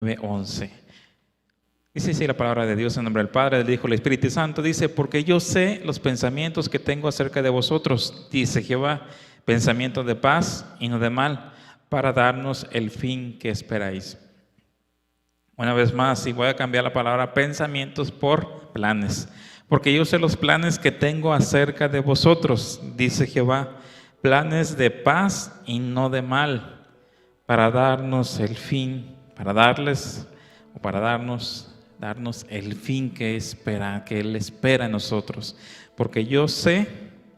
9:11. Dice así la palabra de Dios en nombre del Padre, del Hijo y del Espíritu Santo. Dice: porque yo sé los pensamientos que tengo acerca de vosotros, dice Jehová, pensamientos de paz y no de mal, para darnos el fin que esperáis. Una vez más, y voy a cambiar la palabra pensamientos por planes. Porque yo sé los planes que tengo acerca de vosotros, dice Jehová, planes de paz y no de mal, para darnos el fin, para darnos el fin que Él espera en nosotros. Porque yo sé,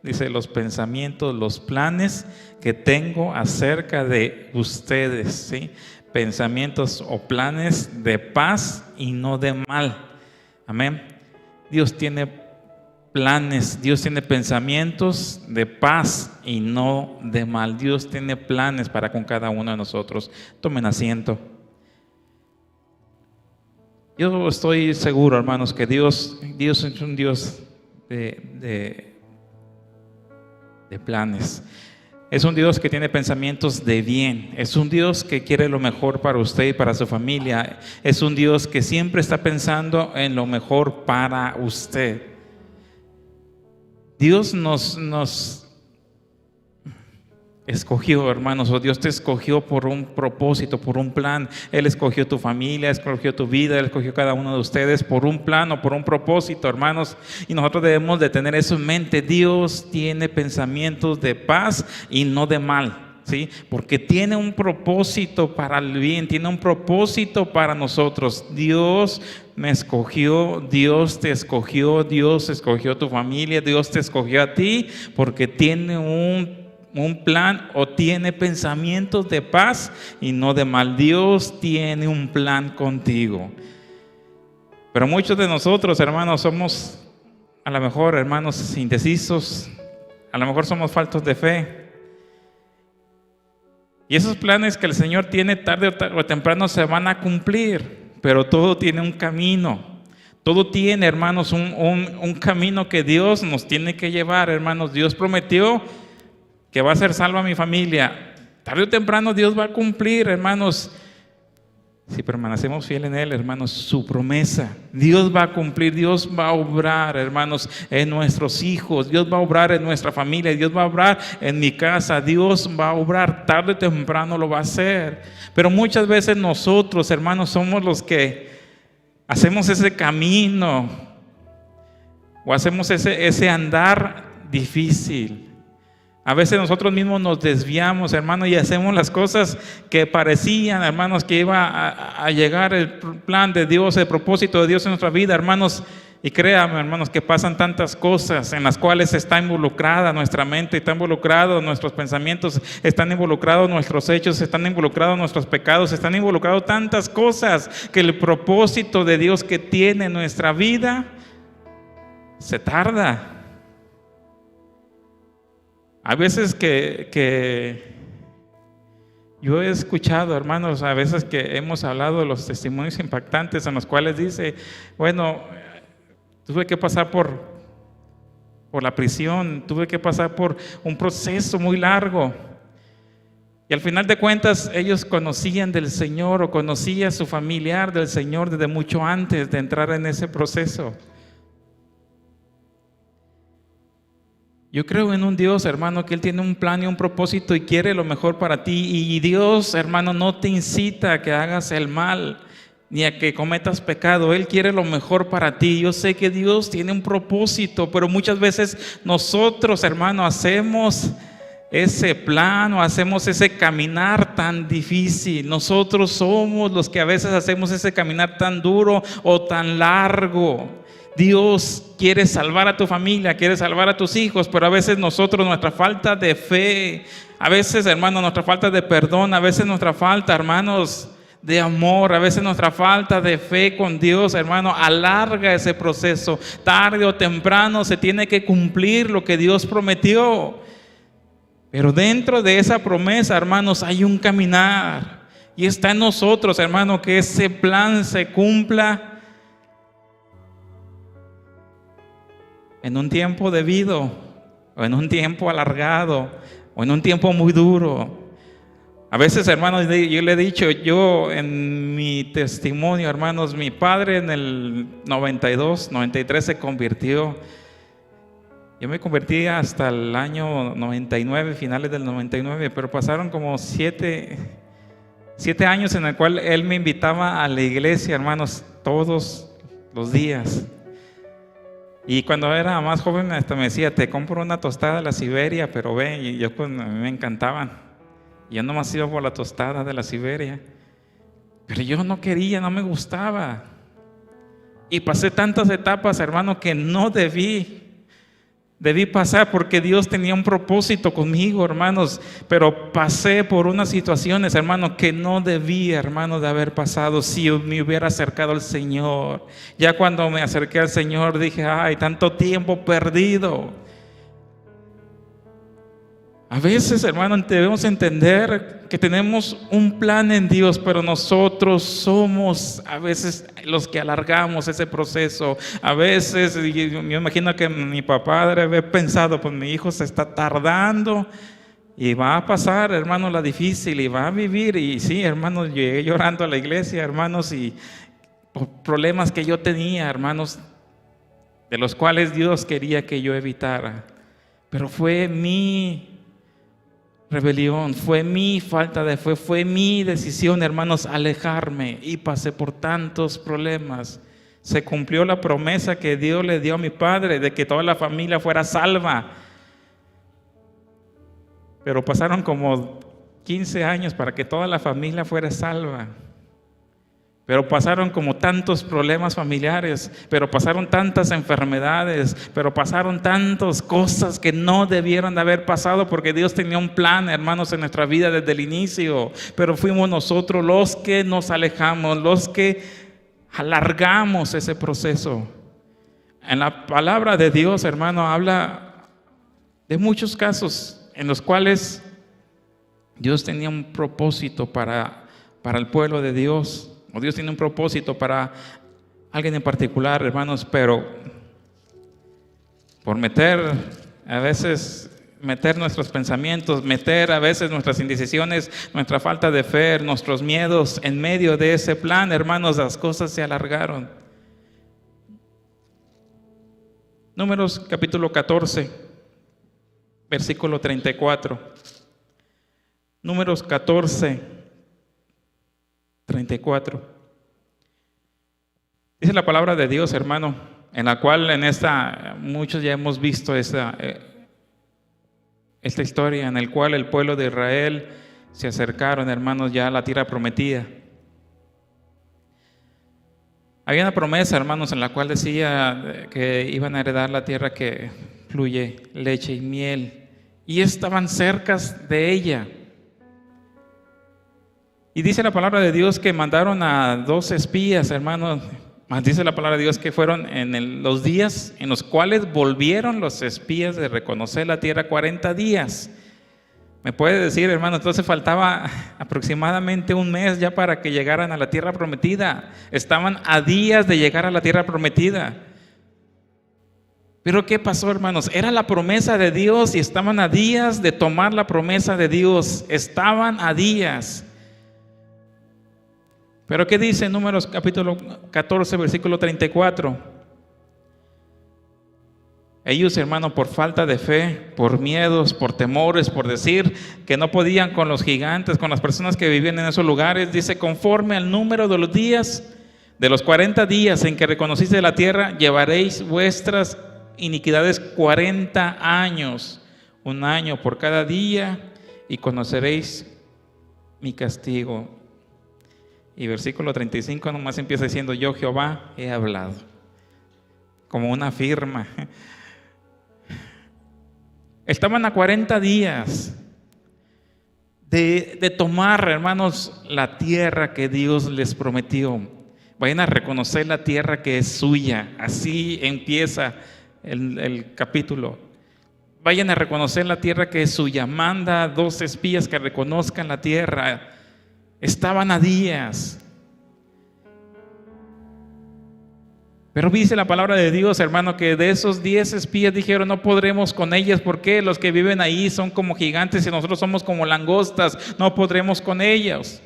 dice, los pensamientos, los planes que tengo acerca de ustedes, ¿sí? Pensamientos o planes de paz y no de mal. Amén. Dios tiene planes, Dios tiene pensamientos de paz y no de mal. Dios tiene planes para con cada uno de nosotros. Tomen asiento. Yo estoy seguro, hermanos, que Dios es un Dios de planes. Es un Dios que tiene pensamientos de bien. Es un Dios que quiere lo mejor para usted y para su familia. Es un Dios que siempre está pensando en lo mejor para usted. Dios nos escogió, hermanos, o Dios te escogió por un propósito, por un plan. Él escogió tu familia, escogió tu vida, Él escogió cada uno de ustedes por un plan o por un propósito, hermanos. Y nosotros debemos de tener eso en mente. Dios tiene pensamientos de paz y no de mal, ¿sí? Porque tiene un propósito para el bien, tiene un propósito para nosotros. Dios me escogió, Dios te escogió, Dios escogió tu familia, Dios te escogió a ti, porque tiene un plan o tiene pensamientos de paz y no de mal. Dios tiene un plan contigo. Pero muchos de nosotros, hermanos, somos a lo mejor, hermanos, indecisos, a lo mejor somos faltos de fe. Y esos planes que el Señor tiene tarde o temprano se van a cumplir, pero todo tiene un camino. Todo tiene, hermanos, un camino que Dios nos tiene que llevar, hermanos. Dios prometió que va a ser salva mi familia. Tarde o temprano Dios va a cumplir, hermanos. Si permanecemos fieles en Él, hermanos, su promesa. Dios va a cumplir, Dios va a obrar, hermanos, en nuestros hijos. Dios va a obrar en nuestra familia. Dios va a obrar en mi casa. Dios va a obrar, tarde o temprano lo va a hacer. Pero muchas veces nosotros, hermanos, somos los que hacemos ese camino o hacemos ese andar difícil. A veces nosotros mismos nos desviamos, hermanos, y hacemos las cosas que parecían, hermanos, que iba a llegar el plan de Dios, el propósito de Dios en nuestra vida, hermanos. Y créanme, hermanos, que pasan tantas cosas en las cuales está involucrada nuestra mente, está involucrado nuestros pensamientos, están involucrados nuestros hechos, están involucrados nuestros pecados, están involucrados tantas cosas que el propósito de Dios que tiene en nuestra vida se tarda. A veces que yo he escuchado, hermanos, a veces que hemos hablado de los testimonios impactantes en los cuales dice, bueno, tuve que pasar por la prisión, tuve que pasar por un proceso muy largo. Y al final de cuentas ellos conocían del Señor o conocía a su familiar del Señor desde mucho antes de entrar en ese proceso. Yo creo en un Dios, hermano, que Él tiene un plan y un propósito y quiere lo mejor para ti. Y Dios, hermano, no te incita a que hagas el mal ni a que cometas pecado. Él quiere lo mejor para ti. Yo sé que Dios tiene un propósito, pero muchas veces nosotros, hermano, hacemos ese plan o hacemos ese caminar tan difícil. Nosotros somos los que a veces hacemos ese caminar tan duro o tan largo. Dios quiere salvar a tu familia, quiere salvar a tus hijos, pero a veces nosotros, nuestra falta de fe, a veces, hermanos, nuestra falta de perdón, a veces nuestra falta, hermanos, de amor, a veces nuestra falta de fe con Dios, hermano, alarga ese proceso. Tarde o temprano se tiene que cumplir lo que Dios prometió. Pero dentro de esa promesa, hermanos, hay un caminar. Y está en nosotros, hermano, que ese plan se cumpla en un tiempo debido, o en un tiempo alargado, o en un tiempo muy duro. A veces, hermanos, yo le he dicho, yo en mi testimonio, hermanos, mi padre en el 92, 93 se convirtió. Yo me convertí hasta el año 99, finales del 99, pero pasaron como 7 años en el cual él me invitaba a la iglesia, hermanos, todos los días. Y cuando era más joven hasta me decía, te compro una tostada de la Siberia, pero ve, y yo pues, a mí me encantaban. Yo nomás iba por la tostada de la Siberia, pero yo no quería, no me gustaba. Y pasé tantas etapas, hermano, que no debí pasar, porque Dios tenía un propósito conmigo, hermanos, pero pasé por unas situaciones, hermano, que no debía, hermano, de haber pasado si me hubiera acercado al Señor. Ya cuando me acerqué al Señor dije, ay, tanto tiempo perdido. A veces, hermano, debemos entender que tenemos un plan en Dios, pero nosotros somos a veces los que alargamos ese proceso. A veces, me imagino que mi papá debe haber pensado, pues mi hijo se está tardando y va a pasar, hermano, la difícil y va a vivir. Y sí, hermano, llegué llorando a la iglesia, hermanos, y por problemas que yo tenía, hermanos, de los cuales Dios quería que yo evitara. Pero fue mi rebelión, fue mi falta de fe, fue mi decisión, hermanos, alejarme, y pasé por tantos problemas. Se cumplió la promesa que Dios le dio a mi padre de que toda la familia fuera salva, pero pasaron como 15 años para que toda la familia fuera salva. Pero pasaron como tantos problemas familiares, pero pasaron tantas enfermedades, pero pasaron tantas cosas que no debieron de haber pasado, porque Dios tenía un plan, hermanos, en nuestra vida desde el inicio. Pero fuimos nosotros los que nos alejamos, los que alargamos ese proceso. En la palabra de Dios, hermano, habla de muchos casos en los cuales Dios tenía un propósito para el pueblo de Dios. O Dios tiene un propósito para alguien en particular, hermanos, pero por meter nuestros pensamientos, meter a veces nuestras indecisiones, nuestra falta de fe, nuestros miedos en medio de ese plan, hermanos, las cosas se alargaron. Números capítulo 14, versículo 34. Números 14, 34. Dice la palabra de Dios, hermano, en la cual muchos ya hemos visto esta historia, en el cual el pueblo de Israel se acercaron, hermanos, ya a la tierra prometida. Había una promesa, hermanos, en la cual decía que iban a heredar la tierra que fluye leche y miel, y estaban cerca de ella. Y dice la palabra de Dios que mandaron a 2 espías, hermanos. Dice la palabra de Dios que fueron en los días en los cuales volvieron los espías de reconocer la tierra 40 días. Me puede decir, hermano, entonces faltaba aproximadamente un mes ya para que llegaran a la tierra prometida. Estaban a días de llegar a la tierra prometida. Pero ¿qué pasó, hermanos? Era la promesa de Dios y estaban a días de tomar la promesa de Dios. Estaban a días. Pero ¿qué dice Números capítulo 14, versículo 34? Ellos, hermano, por falta de fe, por miedos, por temores, por decir que no podían con los gigantes, con las personas que vivían en esos lugares, dice, conforme al número de los días, de los 40 días en que reconociste la tierra, llevaréis vuestras iniquidades 40 años, 1 año por cada día, y conoceréis mi castigo. Y versículo 35 nomás empieza diciendo, yo Jehová he hablado, como una firma. Estaban a 40 días de tomar, hermanos, la tierra que Dios les prometió. Vayan a reconocer la tierra que es suya. Así empieza el capítulo. Vayan a reconocer la tierra que es suya. Manda a 2 espías que reconozcan la tierra. Estaban a días. Pero dice la palabra de Dios, hermano, que de esos 10 espías dijeron: no podremos con ellas, porque los que viven ahí son como gigantes y nosotros somos como langostas, no podremos con ellos.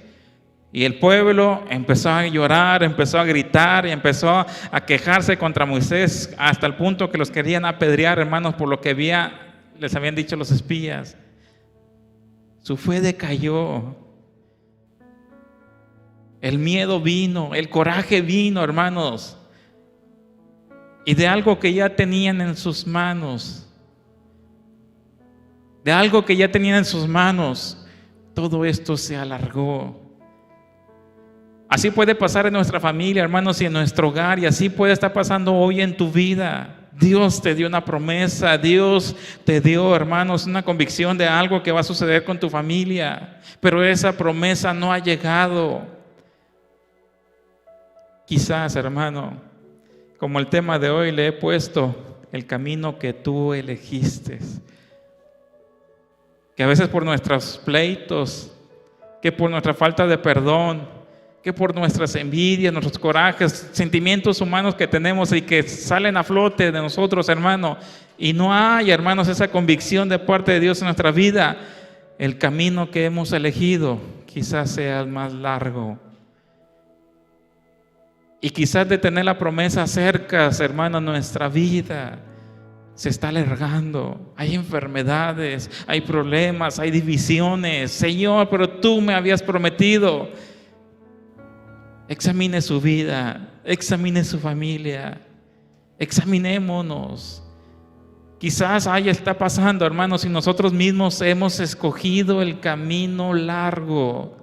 Y el pueblo empezó a llorar, empezó a gritar y empezó a quejarse contra Moisés, hasta el punto que los querían apedrear, hermanos, por lo que les habían dicho los espías. Su fe decayó. El miedo vino, el coraje vino, hermanos. Y de algo que ya tenían en sus manos, todo esto se alargó. Así puede pasar en nuestra familia, hermanos, y en nuestro hogar, y así puede estar pasando hoy en tu vida. Dios te dio una promesa, Dios te dio, hermanos, una convicción de algo que va a suceder con tu familia, pero esa promesa no ha llegado. Quizás, hermano, como el tema de hoy, le he puesto el camino que tú elegiste. Que a veces por nuestros pleitos, que por nuestra falta de perdón, que por nuestras envidias, nuestros corajes, sentimientos humanos que tenemos y que salen a flote de nosotros, hermano, y no hay, hermanos, esa convicción de parte de Dios en nuestra vida, el camino que hemos elegido quizás sea el más largo. Y quizás de tener la promesa cerca, hermano, nuestra vida se está alargando. Hay enfermedades, hay problemas, hay divisiones. Señor, pero tú me habías prometido. Examine su vida, examine su familia, examinémonos. Quizás ahí está pasando, hermanos, y nosotros mismos hemos escogido el camino largo.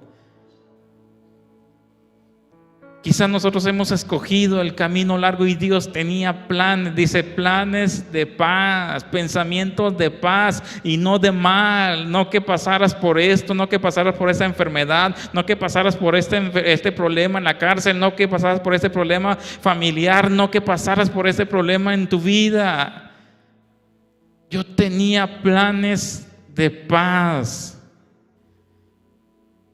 Quizás nosotros hemos escogido el camino largo y Dios tenía planes, dice planes de paz, pensamientos de paz y no de mal. No que pasaras por esto, no que pasaras por esta enfermedad, no que pasaras por este problema en la cárcel, no que pasaras por este problema familiar, no que pasaras por este problema en tu vida. Yo tenía planes de paz.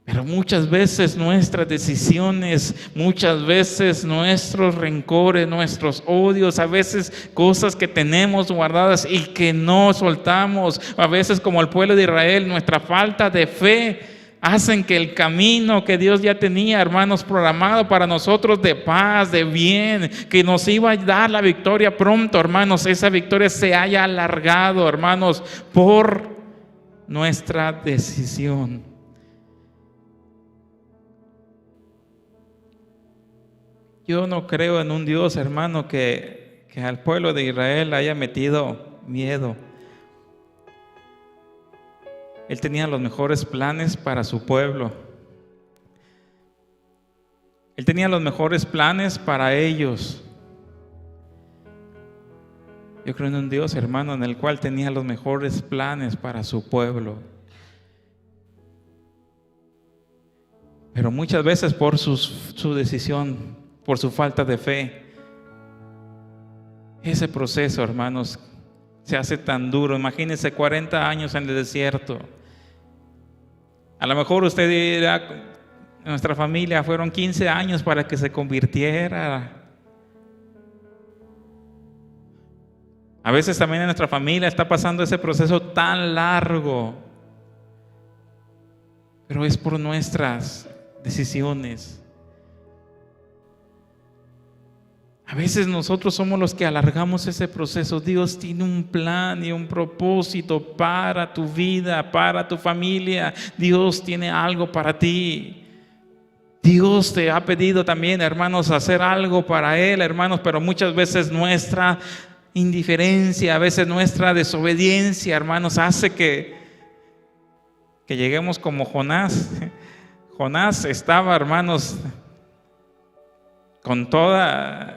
Pero muchas veces nuestras decisiones, muchas veces nuestros rencores, nuestros odios, a veces cosas que tenemos guardadas y que no soltamos, a veces como el pueblo de Israel, nuestra falta de fe hacen que el camino que Dios ya tenía, hermanos, programado para nosotros de paz, de bien, que nos iba a dar la victoria pronto, hermanos, esa victoria se haya alargado, hermanos, por nuestra decisión. Yo no creo en un Dios, hermano, que al pueblo de Israel haya metido miedo. Él tenía los mejores planes para su pueblo. Él tenía los mejores planes para ellos. Yo creo en un Dios, hermano, en el cual tenía los mejores planes para su pueblo. Pero muchas veces por su decisión, por su falta de fe, ese proceso, hermanos, se hace tan duro. Imagínense 40 años en el desierto. A lo mejor usted dirá, nuestra familia fueron 15 años para que se convirtiera. A veces también en nuestra familia está pasando ese proceso tan largo, pero es por nuestras decisiones. A veces nosotros somos los que alargamos ese proceso. Dios tiene un plan y un propósito para tu vida, para tu familia. Dios tiene algo para ti. Dios te ha pedido también, hermanos, hacer algo para Él, hermanos, pero muchas veces nuestra indiferencia, a veces nuestra desobediencia, hermanos, hace que lleguemos como Jonás. Jonás estaba, hermanos, con toda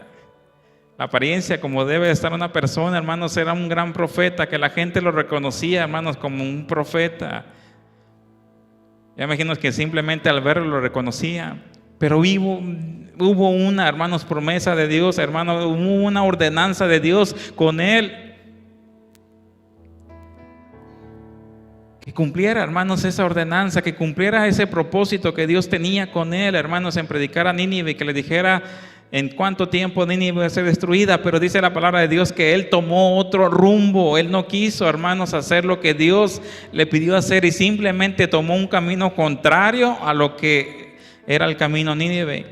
la apariencia como debe estar una persona, hermanos, era un gran profeta, que la gente lo reconocía, hermanos, como un profeta. Ya imagino que simplemente al verlo lo reconocía, pero hubo una, hermanos, promesa de Dios, hermanos, hubo una ordenanza de Dios con él, que cumpliera, hermanos, esa ordenanza, que cumpliera ese propósito que Dios tenía con él, hermanos, en predicar a Nínive, que le dijera, en cuánto tiempo Nínive iba a ser destruida, pero dice la palabra de Dios que él tomó otro rumbo. Él no quiso, hermanos, hacer lo que Dios le pidió hacer y simplemente tomó un camino contrario a lo que era el camino Nínive.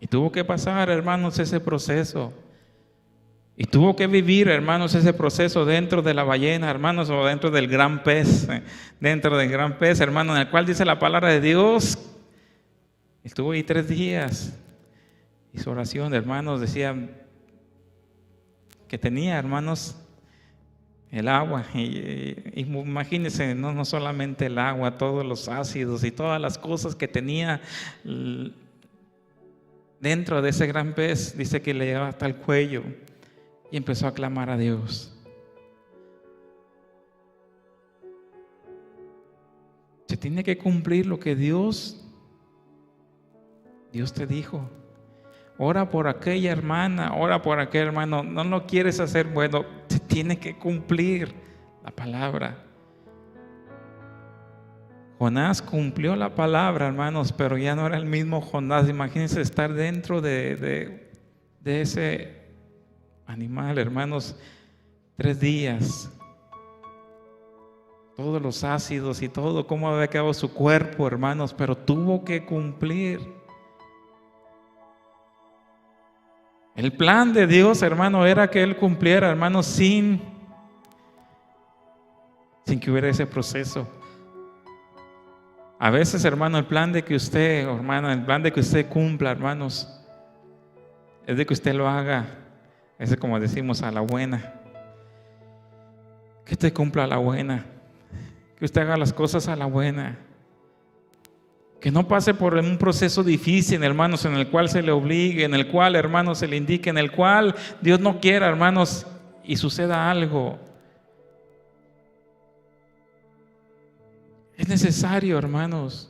Y tuvo que pasar, hermanos, ese proceso. Y tuvo que vivir, hermanos, ese proceso dentro de la ballena, hermanos, o dentro del gran pez, hermanos, en el cual dice la palabra de Dios. Estuvo ahí 3 días. Y su oración, hermanos, decía que tenía, hermanos, el agua. Y imagínense, no solamente el agua, todos los ácidos y todas las cosas que tenía dentro de ese gran pez. Dice que le llegaba hasta el cuello. Y empezó a clamar a Dios. Se tiene que cumplir lo que Dios te dijo. Ora por aquella hermana, ora por aquel hermano. No lo quieres hacer, bueno, se tiene que cumplir la palabra. Jonás cumplió la palabra, hermanos, pero ya no era el mismo Jonás. Imagínense estar dentro de ese animal, hermanos, 3 días. Todos los ácidos y todo, cómo había quedado su cuerpo, hermanos, pero tuvo que cumplir. El plan de Dios, hermano, era que Él cumpliera, hermanos, sin que hubiera ese proceso. A veces, hermano, el plan de que usted, hermana, el plan de que usted cumpla, hermanos, es de que usted lo haga. Es como decimos, a la buena. Que usted cumpla a la buena. Que usted haga las cosas a la buena. Que no pase por un proceso difícil, hermanos, en el cual se le obligue, en el cual, hermanos, se le indique, en el cual Dios no quiera, hermanos, y suceda algo. Es necesario, hermanos.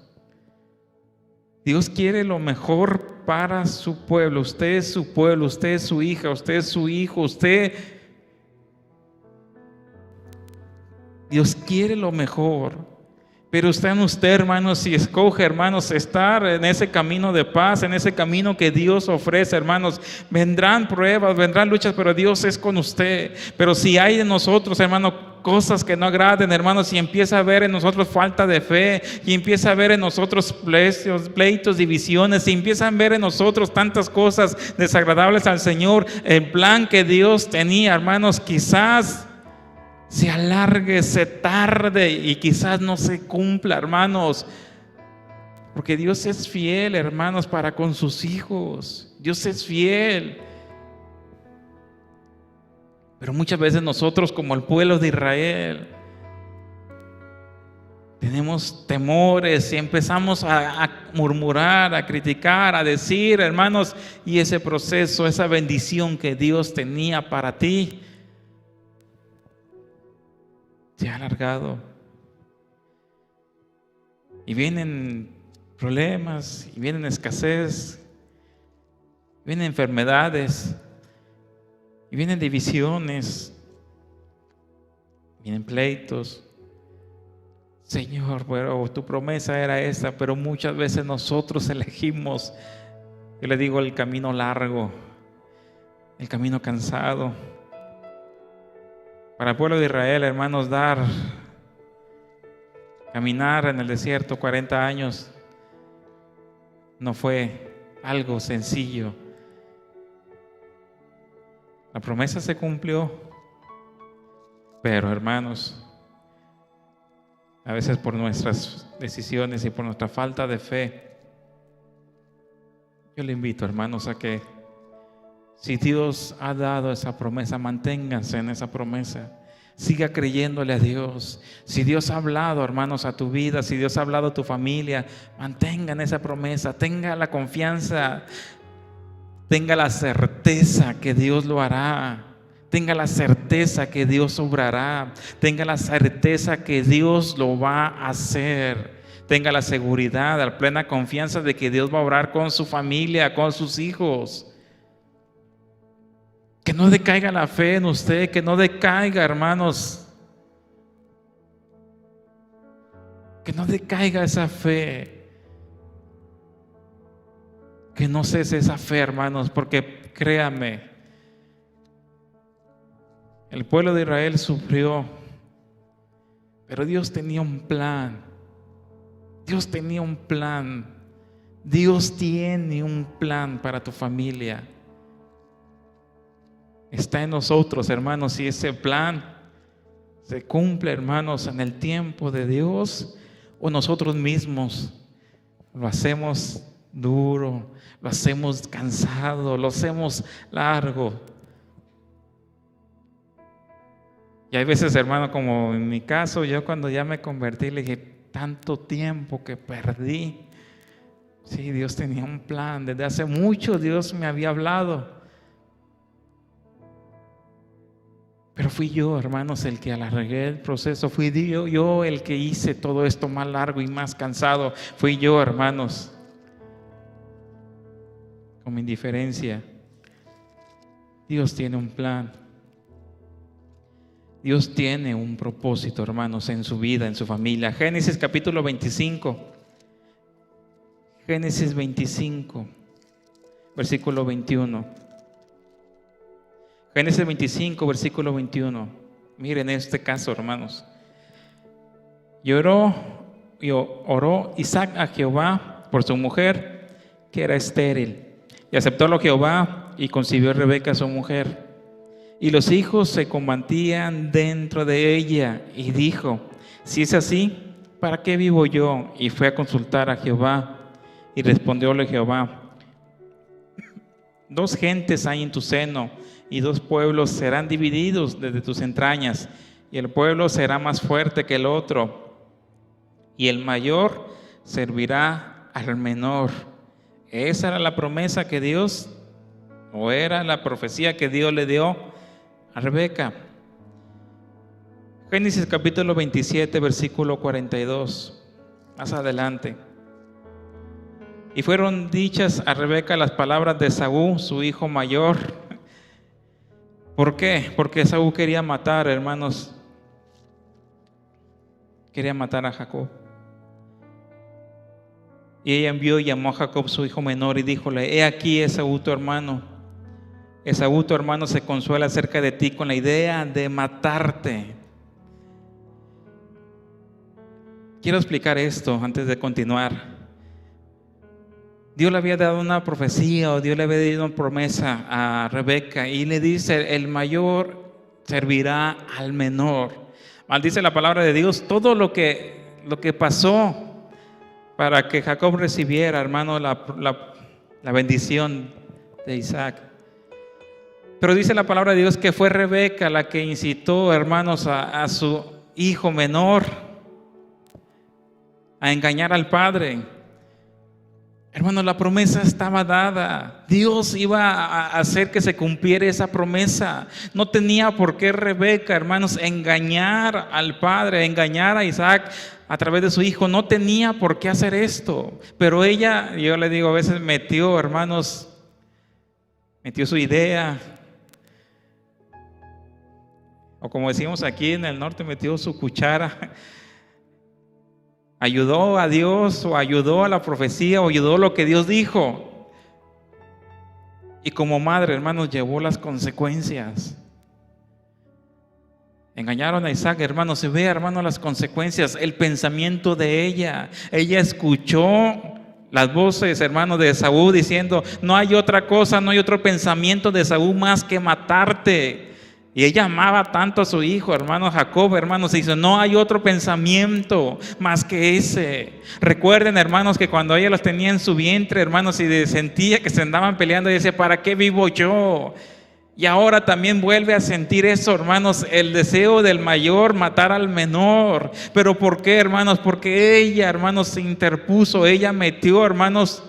Dios quiere lo mejor para su pueblo. Usted es su pueblo, usted es su hija, usted es su hijo, Dios quiere lo mejor. Pero está en usted, hermanos, si escoge, hermanos, estar en ese camino de paz, en ese camino que Dios ofrece, hermanos. Vendrán pruebas, vendrán luchas, pero Dios es con usted. Pero si hay en nosotros, hermanos, cosas que no agraden, hermanos, y empieza a ver en nosotros falta de fe, y empieza a ver en nosotros pleitos, divisiones, y empiezan a ver en nosotros tantas cosas desagradables al Señor, el plan que Dios tenía, hermanos, quizás se alargue, se tarde y quizás no se cumpla, hermanos, porque Dios es fiel, hermanos, para con sus hijos. Dios es fiel. Pero muchas veces nosotros, como el pueblo de Israel, tenemos temores y empezamos a murmurar, a criticar, a decir, hermanos, y ese proceso, esa bendición que Dios tenía para ti, se ha alargado. Y vienen problemas, y vienen escasez, vienen enfermedades, y vienen divisiones, vienen pleitos. Señor, bueno, tu promesa era esta, pero muchas veces nosotros elegimos, yo le digo, el camino largo, el camino cansado. Para el pueblo de Israel, hermanos, caminar en el desierto 40 años no fue algo sencillo. La promesa se cumplió, pero, hermanos, a veces por nuestras decisiones y por nuestra falta de fe, yo le invito, hermanos, a que si Dios ha dado esa promesa, manténganse en esa promesa. Siga creyéndole a Dios. Si Dios ha hablado, hermanos, a tu vida, si Dios ha hablado a tu familia, mantengan esa promesa. Tenga la confianza, tenga la certeza que Dios lo hará. Tenga la certeza que Dios obrará. Tenga la certeza que Dios lo va a hacer. Tenga la seguridad, la plena confianza de que Dios va a obrar con su familia, con sus hijos. Que no decaiga la fe en usted, que no decaiga, hermanos. Que no decaiga esa fe. Que no cese esa fe, hermanos, porque créame, el pueblo de Israel sufrió, pero Dios tenía un plan. Dios tenía un plan. Dios tiene un plan para tu familia. Está en nosotros, hermanos, y ese plan se cumple, hermanos, en el tiempo de Dios, o nosotros mismos lo hacemos duro, lo hacemos cansado, lo hacemos largo. Y hay veces, hermano, como en mi caso, yo cuando ya me convertí, le dije, tanto tiempo que perdí. Sí, Dios tenía un plan, desde hace mucho Dios me había hablado. Pero fui yo, hermanos, el que alargué el proceso. Fui yo el que hice todo esto más largo y más cansado. Fui yo, hermanos, con mi indiferencia. Dios tiene un plan. Dios tiene un propósito, hermanos, en su vida, en su familia. Génesis capítulo 25. Génesis 25, versículo 21. Génesis 25, versículo 21. Miren este caso, hermanos. Y oró Isaac a Jehová por su mujer, que era estéril. Y aceptólo Jehová y concibió Rebeca su mujer. Y los hijos se combatían dentro de ella. Y dijo, si es así, ¿para qué vivo yo? Y fue a consultar a Jehová. Y respondióle Jehová, 2 gentes hay en tu seno, y 2 pueblos serán divididos desde tus entrañas, y el pueblo será más fuerte que el otro, y el mayor servirá al menor. Esa era la promesa que Dios, o era la profecía que Dios le dio a Rebeca. Génesis capítulo 27, versículo 42, más adelante. Y fueron dichas a Rebeca las palabras de Esaú, su hijo mayor. ¿Por qué? Porque Esaú quería matar, hermanos. Quería matar a Jacob. Y ella envió y llamó a Jacob, su hijo menor, y díjole, he aquí Esaú tu hermano. Esaú tu hermano se consuela acerca de ti con la idea de matarte. Quiero explicar esto antes de continuar. Dios le había dado una profecía, o Dios le había dado una promesa a Rebeca, y le dice, el mayor servirá al menor. Maldice la palabra de Dios todo lo que pasó para que Jacob recibiera, hermano, la bendición de Isaac. Pero dice la palabra de Dios que fue Rebeca la que incitó, hermanos, a su hijo menor a engañar al padre. Hermanos, la promesa estaba dada. Dios iba a hacer que se cumpliera esa promesa. No tenía por qué Rebeca, hermanos, engañar al padre, engañar a Isaac a través de su hijo. No tenía por qué hacer esto. Pero ella, yo le digo, a veces metió, hermanos, metió su idea. O como decimos aquí en el norte, metió su cuchara. Ayudó a Dios, o ayudó a la profecía, o ayudó a lo que Dios dijo. Y como madre, hermanos, llevó las consecuencias. Engañaron a Isaac, hermanos. Se ve, hermanos, las consecuencias, el pensamiento de ella. Ella escuchó las voces, hermanos, de Esaú diciendo, no hay otra cosa, no hay otro pensamiento de Esaú más que matarte. Y ella amaba tanto a su hijo, hermano Jacob, hermanos, y dice, no hay otro pensamiento más que ese. Recuerden, hermanos, que cuando ella los tenía en su vientre, hermanos, y sentía que se andaban peleando, y decía, ¿para qué vivo yo? Y ahora también vuelve a sentir eso, hermanos, el deseo del mayor matar al menor. ¿Pero por qué, hermanos? Porque ella, hermanos, se interpuso, ella metió, hermanos.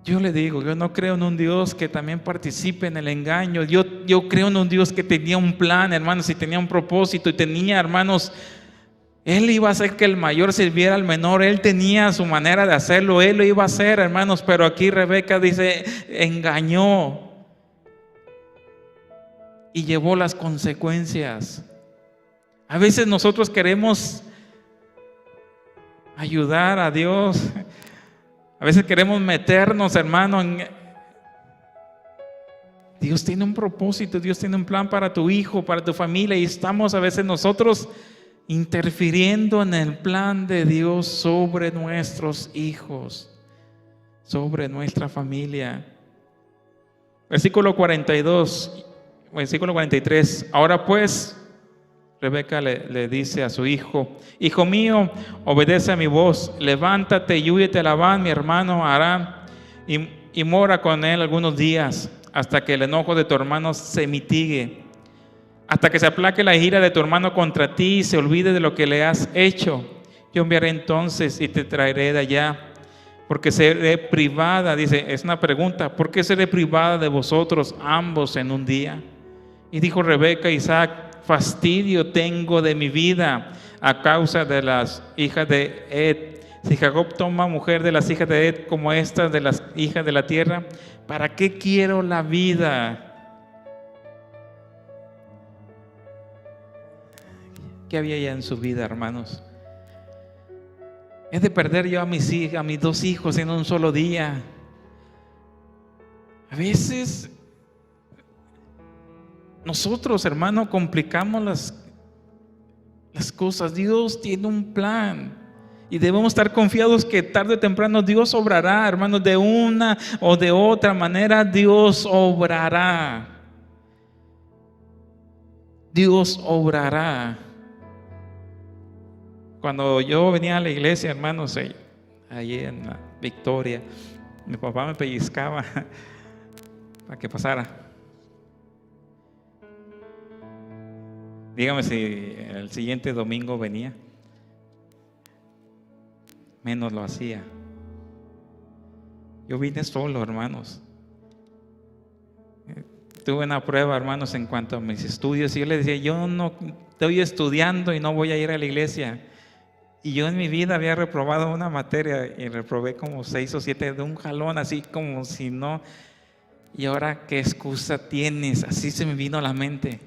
Yo le digo, yo no creo en un Dios que también participe en el engaño. Yo creo en un Dios que tenía un plan, hermanos, y tenía un propósito, y tenía, hermanos, Él iba a hacer que el mayor sirviera al menor. Él tenía su manera de hacerlo, Él lo iba a hacer, hermanos. Pero aquí Rebeca dice, engañó y llevó las consecuencias. A veces nosotros queremos ayudar a Dios A veces queremos meternos, hermano, Dios tiene un propósito, Dios tiene un plan para tu hijo, para tu familia, y estamos a veces nosotros interfiriendo en el plan de Dios sobre nuestros hijos, sobre nuestra familia. Versículo 42, versículo 43. Ahora pues, Rebeca le dice a su hijo: hijo mío, obedece a mi voz, levántate y húyete a Labán, mi hermano Aram, y mora con él algunos días, hasta que el enojo de tu hermano se mitigue, hasta que se aplaque la ira de tu hermano contra ti y se olvide de lo que le has hecho. Yo enviaré entonces y te traeré de allá, porque seré privada, dice, es una pregunta, ¿por qué seré privada de vosotros ambos en un día? Y dijo Rebeca a Isaac: fastidio tengo de mi vida a causa de las hijas de Ed. Si Jacob toma mujer de las hijas de Ed como estas de las hijas de la tierra, ¿para qué quiero la vida? ¿Qué había ya en su vida, hermanos? Es de perder yo a mis dos hijos en un solo día. A veces nosotros, hermano, complicamos las cosas. Dios tiene un plan y debemos estar confiados que tarde o temprano Dios obrará, hermanos, de una o de otra manera. Dios obrará. Dios obrará. Cuando yo venía a la iglesia, hermanos, allí en la Victoria, mi papá me pellizcaba para que pasara. Dígame si el siguiente domingo venía. Menos lo hacía. Yo vine solo, hermanos. Tuve una prueba, hermanos, en cuanto a mis estudios, y yo le decía: yo no estoy estudiando y no voy a ir a la iglesia. Y yo en mi vida había reprobado una materia y reprobé como 6 o 7 de un jalón, así como si no. Y ahora, ¿qué excusa tienes? Así se me vino a la mente.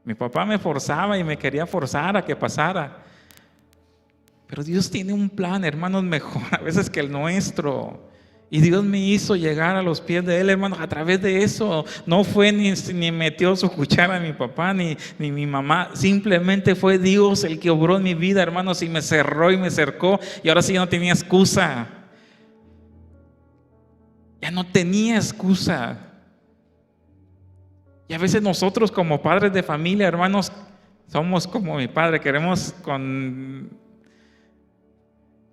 Mi papá me forzaba y me quería forzar a que pasara. Pero Dios tiene un plan, hermanos, mejor a veces que el nuestro. Y Dios me hizo llegar a los pies de Él, hermanos, a través de eso. No fue ni metió su cuchara a mi papá, ni mi mamá. Simplemente fue Dios el que obró en mi vida, hermanos, y me cerró y me cercó. Y ahora sí ya no tenía excusa. Ya no tenía excusa. Y a veces nosotros como padres de familia, hermanos, somos como mi padre. Queremos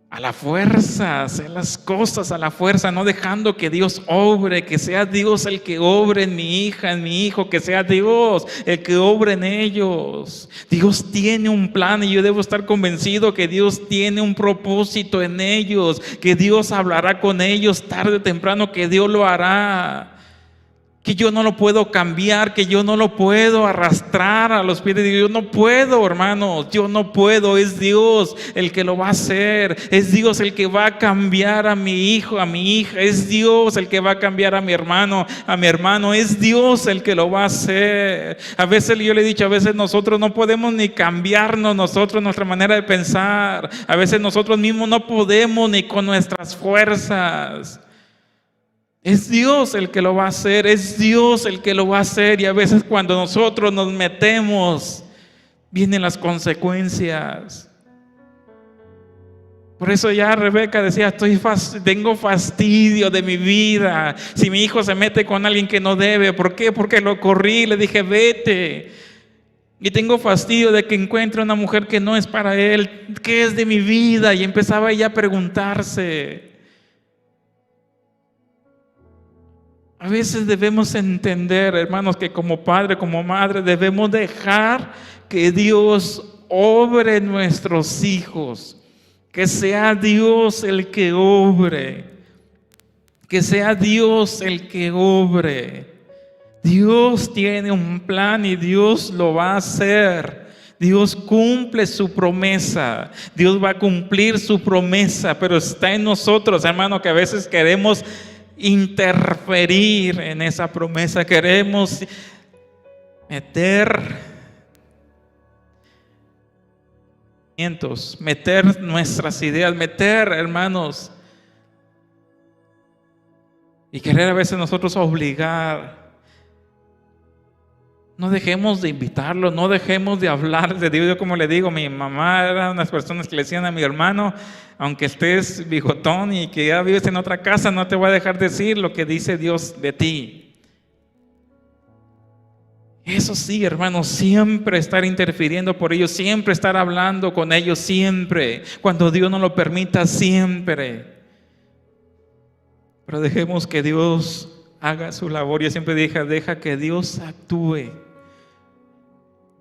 a la fuerza hacer las cosas a la fuerza, no dejando que Dios obre, que sea Dios el que obre en mi hija, en mi hijo, que sea Dios el que obre en ellos. Dios tiene un plan y yo debo estar convencido que Dios tiene un propósito en ellos, que Dios hablará con ellos tarde o temprano, que Dios lo hará. Que yo no lo puedo cambiar, que yo no lo puedo arrastrar a los pies de Dios. Yo no puedo, hermanos, yo no puedo. Es Dios el que lo va a hacer. Es Dios el que va a cambiar a mi hijo, a mi hija. Es Dios el que va a cambiar a mi hermano, Es Dios el que lo va a hacer. A veces yo le he dicho, a veces nosotros no podemos ni cambiarnos nuestra manera de pensar. A veces nosotros mismos no podemos ni con nuestras fuerzas. Es Dios el que lo va a hacer, es Dios el que lo va a hacer. Y a veces cuando nosotros nos metemos, vienen las consecuencias. Por eso ya Rebeca decía: tengo fastidio de mi vida. Si mi hijo se mete con alguien que no debe, ¿por qué? Porque lo corrí, le dije: vete. Y tengo fastidio de que encuentre una mujer que no es para él. ¿Qué es de mi vida? Y empezaba ella a preguntarse. A veces debemos entender, hermanos, que como padre, como madre, debemos dejar que Dios obre en nuestros hijos. Que sea Dios el que obre. Que sea Dios el que obre. Dios tiene un plan y Dios lo va a hacer. Dios cumple su promesa. Dios va a cumplir su promesa, pero está en nosotros, hermano, que a veces queremos interferir en esa promesa, queremos meter meter nuestras ideas, meter, hermanos, y querer a veces nosotros obligar. No dejemos de invitarlo, no dejemos de hablar de Dios. Yo, como le digo, mi mamá era unas personas que le decían a mi hermano: aunque estés bigotón y que ya vives en otra casa, no te voy a dejar decir lo que dice Dios de ti. Eso sí, hermanos, siempre estar interfiriendo por ellos, siempre estar hablando con ellos, siempre, cuando Dios nos lo permita, siempre. Pero dejemos que Dios haga su labor. Yo siempre dije: deja que Dios actúe.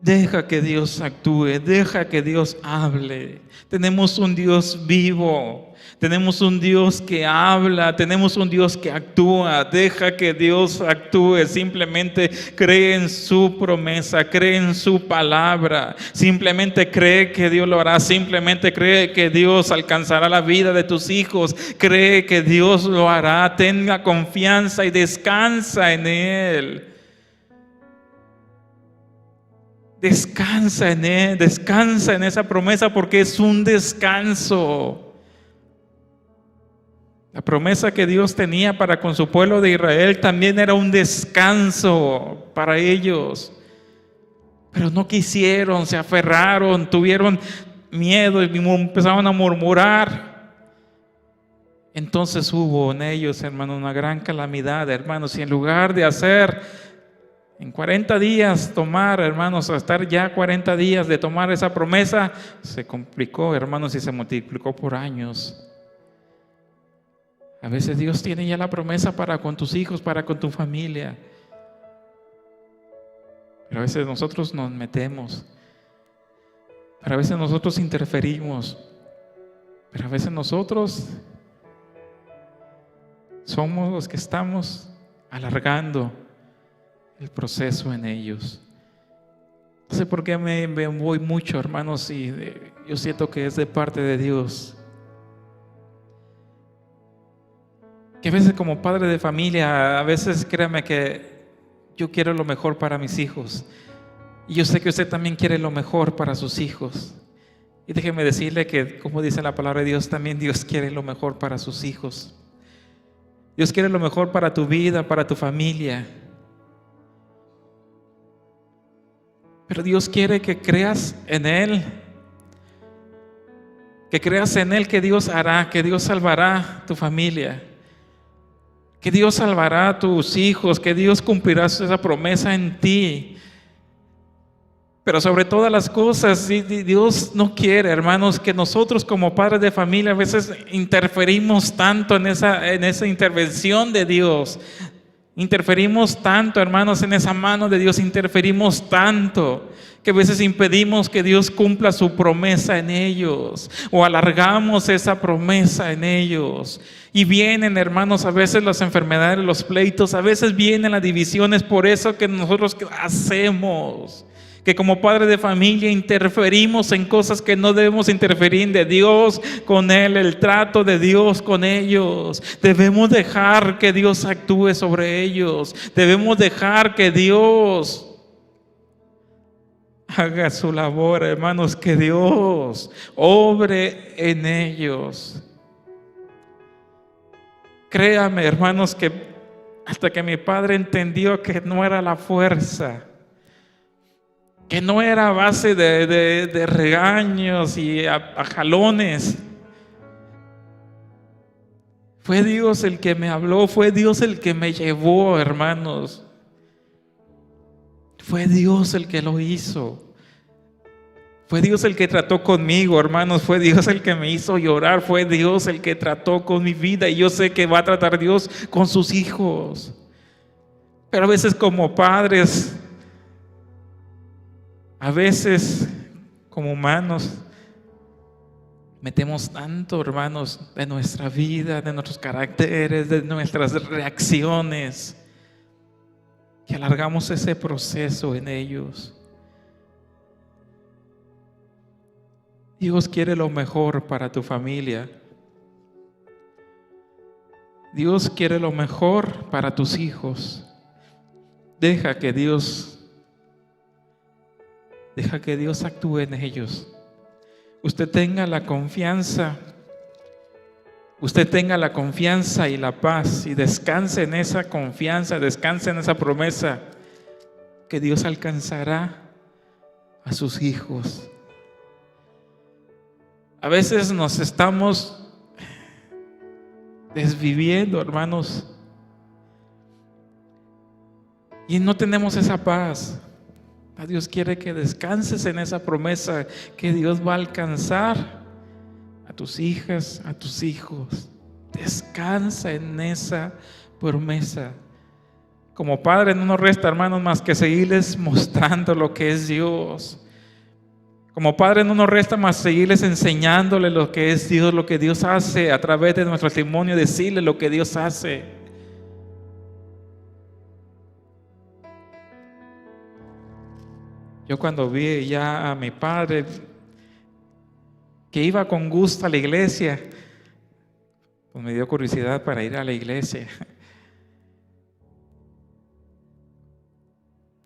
Deja que Dios actúe, deja que Dios hable. Tenemos un Dios vivo, tenemos un Dios que habla, tenemos un Dios que actúa. Deja que Dios actúe, simplemente cree en su promesa, cree en su palabra, simplemente cree que Dios lo hará, simplemente cree que Dios alcanzará la vida de tus hijos, cree que Dios lo hará, tenga confianza y descansa en Él. Descansa en Él, descansa en esa promesa, porque es un descanso. La promesa que Dios tenía para con su pueblo de Israel también era un descanso para ellos. Pero no quisieron, se aferraron, tuvieron miedo y empezaron a murmurar. Entonces hubo en ellos, hermanos, una gran calamidad, hermanos, y en lugar de hacer en 40 días tomar, hermanos, a estar ya 40 días de tomar esa promesa, se complicó, hermanos, y se multiplicó por años. A veces Dios tiene ya la promesa para con tus hijos, para con tu familia, pero a veces nosotros nos metemos, pero a veces nosotros interferimos, pero a veces nosotros somos los que estamos alargando el proceso en ellos. No sé por qué me voy mucho, hermanos, y yo siento que es de parte de Dios. Que a veces, como padre de familia, a veces créame que yo quiero lo mejor para mis hijos, y yo sé que usted también quiere lo mejor para sus hijos. Y déjeme decirle que, como dice la palabra de Dios, también Dios quiere lo mejor para sus hijos. Dios quiere lo mejor para tu vida, para tu familia. Pero Dios quiere que creas en Él, que creas en Él, que Dios hará, que Dios salvará tu familia, que Dios salvará a tus hijos, que Dios cumplirá esa promesa en ti. Pero sobre todas las cosas, Dios no quiere, hermanos, que nosotros como padres de familia a veces interferimos tanto en esa intervención de Dios. Interferimos tanto, hermanos, en esa mano de Dios, interferimos tanto que a veces impedimos que Dios cumpla su promesa en ellos, o alargamos esa promesa en ellos. Y vienen, hermanos, a veces las enfermedades, los pleitos, a veces vienen las divisiones. Por eso que nosotros hacemos, que como padre de familia interferimos en cosas que no debemos interferir, de Dios con Él, el trato de Dios con ellos. Debemos dejar que Dios actúe sobre ellos. Debemos dejar que Dios haga su labor, hermanos, que Dios obre en ellos. Créame, hermanos, que hasta que mi padre entendió que no era la fuerza, que no era a base de regaños y a jalones. Fue Dios el que me habló, fue Dios el que me llevó, hermanos. Fue Dios el que lo hizo. Fue Dios el que trató conmigo, hermanos. Fue Dios el que me hizo llorar. Fue Dios el que trató con mi vida. Y yo sé que va a tratar Dios con sus hijos. Pero a veces como padres, a veces como humanos, metemos tanto, hermanos, de nuestra vida, de nuestros caracteres, de nuestras reacciones, que alargamos ese proceso en ellos. Dios quiere lo mejor para tu familia. Dios quiere lo mejor para tus hijos. Deja que Dios actúe en ellos. usted tenga la confianza. Usted tenga la confianza y la paz y descanse en esa confianza, descanse en esa promesa que Dios alcanzará a sus hijos. A veces nos estamos desviviendo, hermanos, y no tenemos esa paz. Dios quiere que descanses en esa promesa que Dios va a alcanzar a tus hijas, a tus hijos. Descansa en esa promesa. Como padre no nos resta, hermanos, más que seguirles mostrando lo que es Dios. Como padre no nos resta más seguirles enseñándole lo que es Dios, lo que Dios hace a través de nuestro testimonio, decirle lo que Dios hace. Yo cuando vi ya a mi padre que iba con gusto a la iglesia, pues me dio curiosidad para ir a la iglesia.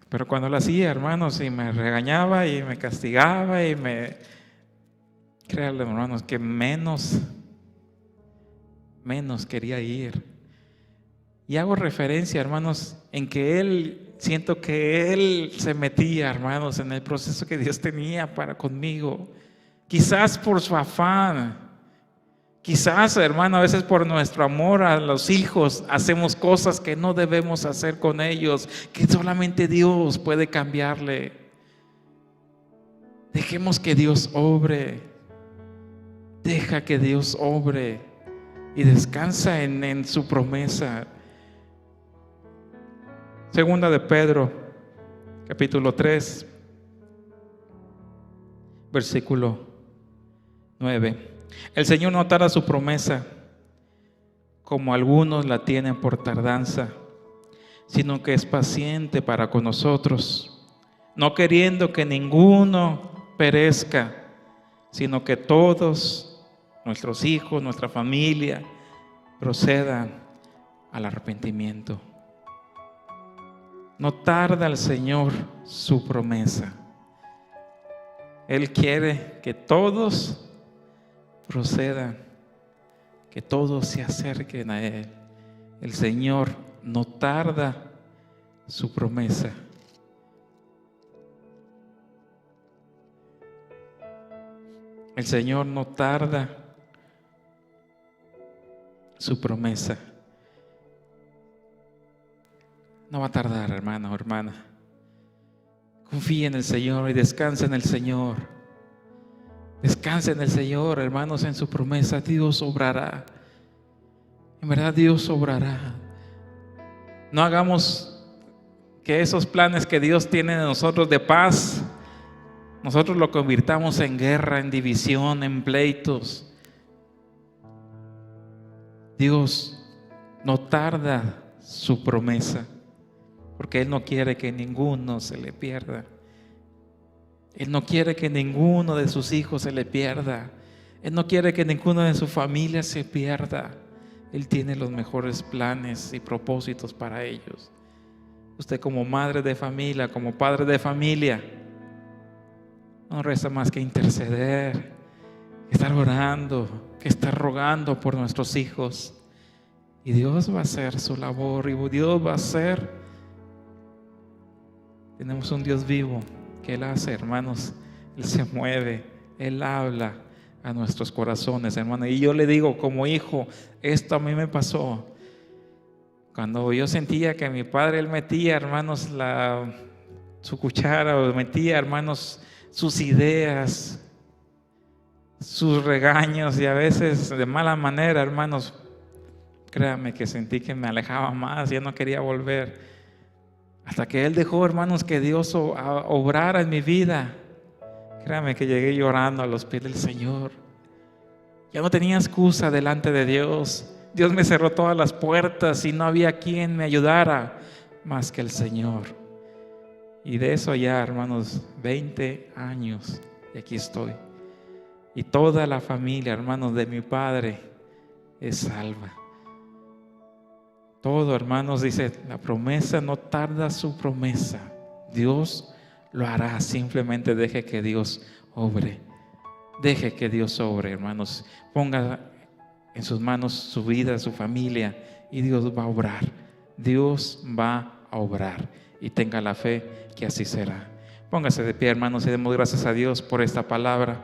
Pero cuando lo hacía, hermanos, y me regañaba y me castigaba y créanle, hermanos, que menos quería ir. Y hago referencia, hermanos, en que siento que él se metía, hermanos, en el proceso que Dios tenía para conmigo. Quizás por su afán. Quizás, hermano, a veces por nuestro amor a los hijos hacemos cosas que no debemos hacer con ellos, que solamente Dios puede cambiarle. Dejemos que Dios obre. Deja que Dios obre y descansa en su promesa. Segunda de Pedro, capítulo 3, versículo 9. El Señor no tarda su promesa, como algunos la tienen por tardanza, sino que es paciente para con nosotros, no queriendo que ninguno perezca, sino que todos, nuestros hijos, nuestra familia, procedan al arrepentimiento. No tarda el Señor su promesa. Él quiere que todos procedan, que todos se acerquen a Él. El Señor no tarda su promesa. El Señor no tarda su promesa. No va a tardar, hermano o hermana. Confía en el Señor y descansa en el Señor. Descansa en el Señor, hermanos, en su promesa. Dios obrará. En verdad, Dios obrará. No hagamos que esos planes que Dios tiene de nosotros de paz, nosotros lo convirtamos en guerra, en división, en pleitos. Dios no tarda su promesa, porque Él no quiere que ninguno se le pierda. Él no quiere que ninguno de sus hijos se le pierda. Él no quiere que ninguno de su familia se pierda. Él tiene los mejores planes y propósitos para ellos. Usted como madre de familia, como padre de familia, no resta más que interceder, que estar orando, que estar rogando por nuestros hijos. Y Dios va a hacer su labor, y Dios va a hacer. Tenemos un Dios vivo que Él hace, hermanos. Él se mueve, Él habla a nuestros corazones, hermano. Y yo le digo como hijo, esto a mí me pasó. Cuando yo sentía que mi padre, Él metía, hermanos, su cuchara, o metía, hermanos, sus ideas, sus regaños, y a veces de mala manera, hermanos, créame que sentí que me alejaba más, ya no quería volver. Hasta que Él dejó, hermanos, que Dios obrara en mi vida. Créame que llegué llorando a los pies del Señor. Ya no tenía excusa delante de Dios. Dios me cerró todas las puertas y no había quien me ayudara más que el Señor. Y de eso ya, hermanos, 20 años y aquí estoy. Y toda la familia, hermanos, de mi padre es salva. Todo, hermanos, dice, la promesa no tarda su promesa. Dios lo hará, simplemente deje que Dios obre. Deje que Dios obre, hermanos. Ponga en sus manos su vida, su familia, y Dios va a obrar. Dios va a obrar. Y tenga la fe que así será. Póngase de pie, hermanos, y demos gracias a Dios por esta palabra.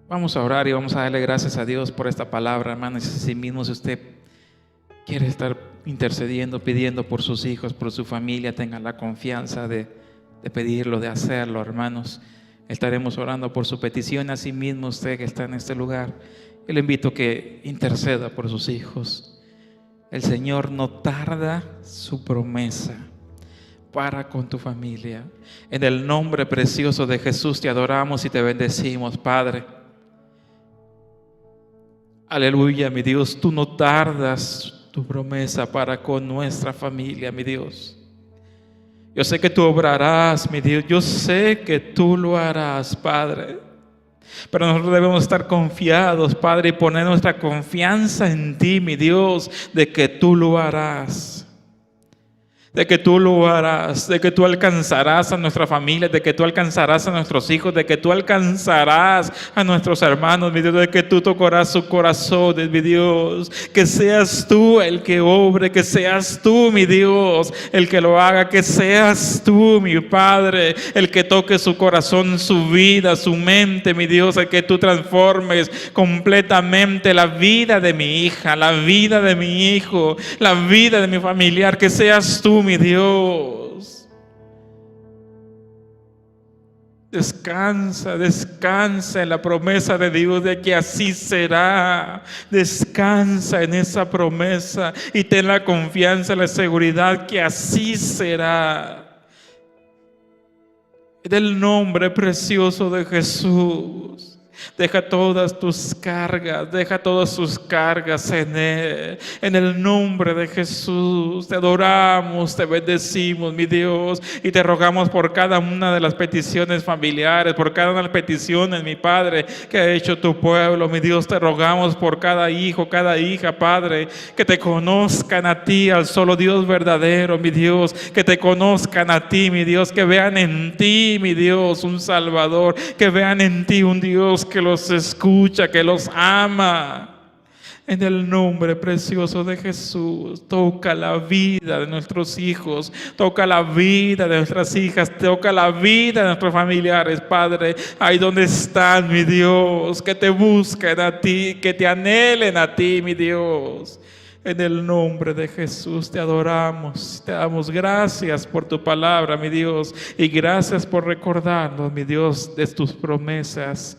Vamos a orar y vamos a darle gracias a Dios por esta palabra, hermanos. Y así mismo, si usted quiere estar intercediendo, pidiendo por sus hijos, por su familia, tenga la confianza de pedirlo, de hacerlo, hermanos. Estaremos orando por su petición. Así mismo, usted que está en este lugar, yo le invito a que interceda por sus hijos. El Señor no tarda su promesa para con tu familia. En el nombre precioso de Jesús te adoramos y te bendecimos, Padre. Aleluya, mi Dios, tú no tardas tu promesa para con nuestra familia, mi Dios. Yo sé que tú obrarás, mi Dios, yo sé que tú lo harás, Padre. Pero nosotros debemos estar confiados, Padre, y poner nuestra confianza en ti, mi Dios, de que tú lo harás. De que tú lo harás, de que tú alcanzarás a nuestra familia, de que tú alcanzarás a nuestros hijos, de que tú alcanzarás a nuestros hermanos, mi Dios, de que tú tocarás su corazón, mi Dios, que seas tú el que obre, que seas tú, mi Dios, el que lo haga, que seas tú, mi Padre, el que toque su corazón, su vida, su mente, mi Dios, el que tú transformes completamente la vida de mi hija, la vida de mi hijo, la vida de mi familiar, que seas tú, mi Dios. Descansa, descansa en la promesa de Dios de que así será. Descansa en esa promesa y ten la confianza, la seguridad que así será. En el nombre precioso de Jesús. Deja todas tus cargas, deja todas tus cargas en Él. En el nombre de Jesús te adoramos, te bendecimos, mi Dios, y te rogamos por cada una de las peticiones familiares, por cada una de las peticiones, mi Padre, que ha hecho tu pueblo, mi Dios. Te rogamos por cada hijo, cada hija, Padre, que te conozcan a ti, al solo Dios verdadero, mi Dios, que te conozcan a ti, mi Dios, que vean en ti, mi Dios, un Salvador, que vean en ti un Dios que los escucha, que los ama. En el nombre precioso de Jesús, toca la vida de nuestros hijos, toca la vida de nuestras hijas, toca la vida de nuestros familiares, Padre, ahí donde están, mi Dios, que te busquen a ti, que te anhelen a ti, mi Dios. En el nombre de Jesús te adoramos, te damos gracias por tu palabra, mi Dios, y gracias por recordarnos, mi Dios, de tus promesas.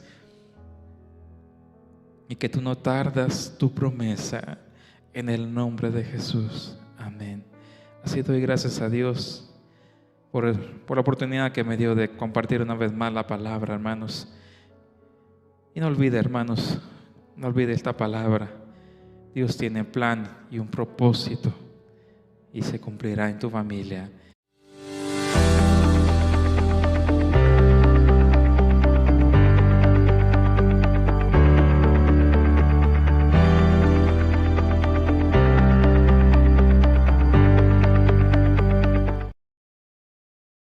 Y que tú no tardas tu promesa, en el nombre de Jesús. Amén. Así doy gracias a Dios por la oportunidad que me dio de compartir una vez más la palabra, hermanos. Y no olvide, hermanos, no olvide esta palabra. Dios tiene plan y un propósito y se cumplirá en tu familia